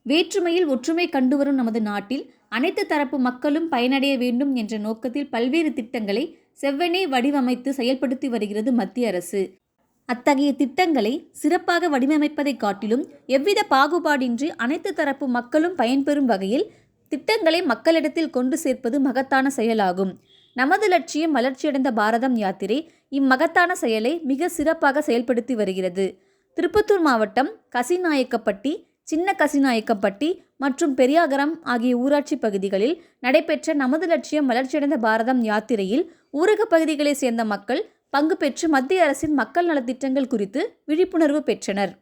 வேற்றுமையில் ஒற்றுமை கண்டுவரும் நமது நாட்டில் அனைத்து தரப்பு மக்களும் பயனடைய வேண்டும் என்ற நோக்கத்தில் பல்வேறு திட்டங்களை செவ்வனே வடிவமைத்து செயல்படுத்தி வருகிறது மத்திய அரசு. அத்தகைய திட்டங்களை சிறப்பாக வடிவமைப்பதை காட்டிலும் எவ்வித பாகுபாடின்றி அனைத்து தரப்பு மக்களும் பயன்பெறும் வகையில் திட்டங்களை மக்களிடத்தில் கொண்டு சேர்ப்பது மகத்தான செயலாகும். நமது லட்சியம் வளர்ச்சியடைந்த பாரதம் யாத்திரை இம்மகத்தான செயலை மிக சிறப்பாக செயல்படுத்தி வருகிறது. திருப்பத்தூர் மாவட்டம் கசிநாயக்கப்பட்டி, சின்ன கசிநாயக்கப்பட்டி மற்றும் பெரியாகரம் ஆகிய ஊராட்சி பகுதிகளில் நடைபெற்ற நமது லட்சியம் வளர்ச்சியடைந்த பாரதம் யாத்திரையில் ஊரக பகுதிகளை சேர்ந்த மக்கள் பங்கு பெற்று மத்திய அரசின் மக்கள் நலத்திட்டங்கள் குறித்து விழிப்புணர்வு பெற்றனர்.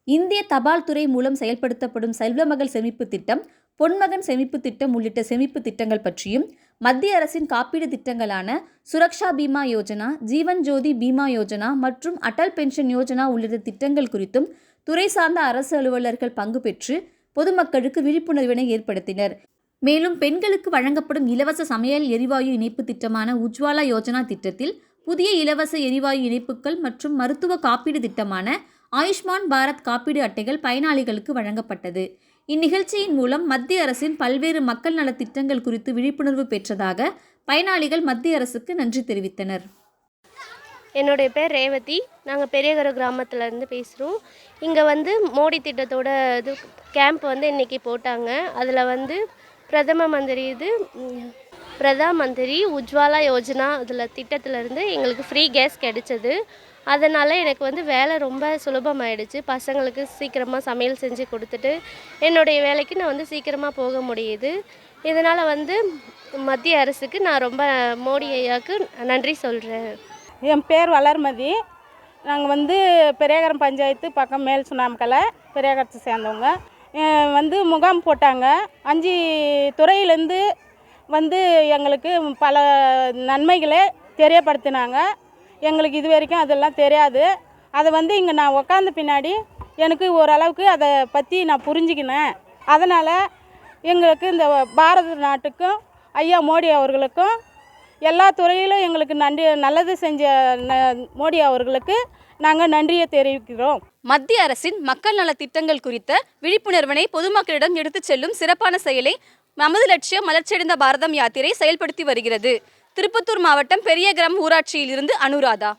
இந்திய தபால் துறை மூலம் செயல்படுத்தப்படும் செல்வமகள் சேமிப்பு திட்டம், பொன்மகன் சேமிப்பு திட்டம் உள்ளிட்ட சேமிப்பு திட்டங்கள் பற்றியும், மத்திய அரசின் காப்பீடு திட்டங்களான சுரக்ஷா பீமா யோஜனா, ஜீவன் ஜோதி பீமா யோஜனா மற்றும் அடல் பென்ஷன் யோஜனா உள்ளிட்ட திட்டங்கள் குறித்தும் துறை சார்ந்த அரசு அலுவலர்கள் பங்கு பெற்று பொதுமக்களுக்கு விழிப்புணர்வினை ஏற்படுத்தினர். மேலும் பெண்களுக்கு வழங்கப்படும் இலவச சமையல் எரிவாயு இணைப்பு திட்டமான உஜ்வாலா யோஜனா திட்டத்தில் புதிய இலவச எரிவாயு இணைப்புகள் மற்றும் மருத்துவ காப்பீடு திட்டமான ஆயுஷ்மான் பாரத் காப்பீடு அட்டைகள் பயனாளிகளுக்கு வழங்கப்பட்டது. இந்நிகழ்ச்சியின் மூலம் மத்திய அரசின் பல்வேறு மக்கள் நலத்திட்டங்கள் குறித்து விழிப்புணர்வு பெற்றதாக பயனாளிகள் மத்திய அரசுக்கு நன்றி தெரிவித்தனர். என்னுடைய பேர் ரேவதி. நாங்கள் பெரியகர கிராமத்துலேருந்து பேசுகிறோம். இங்கே மோடி திட்டத்தோட கேம்ப் இன்றைக்கி போட்டாங்க. அதில் பிரதம மந்திரி உஜ்வாலா யோஜனா அதில் திட்டத்திலேருந்து எங்களுக்கு ஃப்ரீ கேஸ் கிடைச்சது. அதனால் எனக்கு வேலை ரொம்ப சுலபமாயிடுச்சு. பசங்களுக்கு சீக்கிரமாக சமையல் செஞ்சு கொடுத்துட்டு என்னுடைய வேலைக்கு நான் சீக்கிரமாக போக முடியுது. இதனால் மத்திய அரசுக்கு நான் ரொம்ப மோடி ஐயாவுக்கு நன்றி சொல்கிறேன். என் பேர் வளர்மதி. நாங்கள் பெரியாகரம் பஞ்சாயத்து பக்கம் மேல் சுண்ணாம்புக்கலை பெரியாகரத்தை சேர்ந்தவங்க. முகாம் போட்டாங்க. 5 துறையிலேருந்து எங்களுக்கு பல நன்மைகளை தெரியப்படுத்தினாங்க. எங்களுக்கு இது வரைக்கும் அதெல்லாம் தெரியாது. அதை இங்கே நான் உக்காந்த பின்னாடி எனக்கு ஓரளவுக்கு அதை பற்றி நான் புரிஞ்சுக்கினேன். அதனால் எங்களுக்கு இந்த பாரத நாட்டுக்கும் ஐயா மோடி அவர்களுக்கும் எல்லா துறையிலும் எங்களுக்கு நல்லது செஞ்ச மோடி அவர்களுக்கு நாங்கள் நன்றியை தெரிவிக்கிறோம். மத்திய அரசின் மக்கள் நலத்திட்டங்கள் குறித்த விழிப்புணர்வினை பொதுமக்களிடம் எடுத்துச் செல்லும் சிறப்பான செயலை நமது லட்சியம் வளர்ச்சியடைந்த பாரதம் யாத்திரை செயல்படுத்தி வருகிறது. திருப்பத்தூர் மாவட்டம் பெரியகரம் ஊராட்சியில் இருந்து அனுராதா.